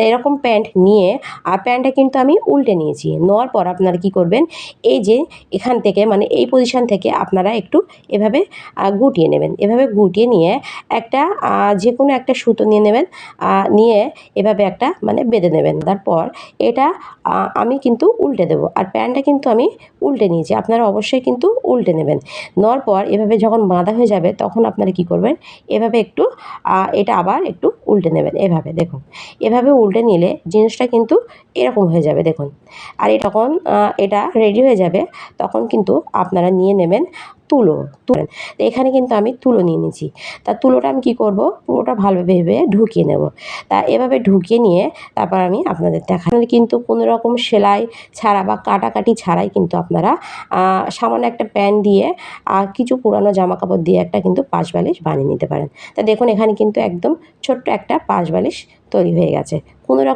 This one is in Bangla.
এরকম প্যান্ট নিয়ে প্যান্টটা কিন্তু আমি উল্টে নিয়েছি। নেওয়ার পর আপনারা কী করবেন, এই যে এখান থেকে মানে এই পজিশন থেকে আপনারা একটু এভাবে গুটিয়ে নেবেন। এভাবে গুটিয়ে নিয়ে একটা যে কোনো একটা সুতো নিয়ে নেবেন, নিয়ে এভাবে একটা মানে বেঁধে নেবেন। তারপর এটা আমি কিন্তু উল্টে দেবো, আর প্যান্টটা কিন্তু আমি উল্টে নিয়েছি, আপনারা অবশ্যই কিন্তু উল্টে নেবেন। নেওয়ার পর এভাবে যখন বাঁধা হয়ে যাবে তখন আপনারা কী করবেন, এভাবে একটু এটা আবার একটু উল্টে নেবেন। এভাবে দেখুন, এভাবে উল্টে নিলে জিনিসটা কিন্তু এরকম হয়ে যাবে দেখুন। আর তখন এটা রেডি হয়ে যাবে, তখন কিন্তু আপনারা নিয়ে নেবেন তুলো। এখানে কিন্তু আমি তুলো নিয়ে নিয়েছি। তা তুলোটা আমি কী করব, পুরোটা ভালোভাবে ঢুকিয়ে নেব। তা এভাবে ঢুকিয়ে নিয়ে তারপর আমি আপনাদের দেখাই। কিন্তু কোনো রকম সেলাই ছাড়া বা কাটাকাটি ছাড়াই কিন্তু আপনারা সামান্য একটা প্যান দিয়ে কিছু পুরানো জামাকাপড় দিয়ে একটা কিন্তু পাশ বালিশ বানিয়ে নিতে পারেন। তা দেখুন এখানে কিন্তু একদম ছোট্ট একটা পাশ বালিশ তৈরি হয়ে গেছে। কোনো রকম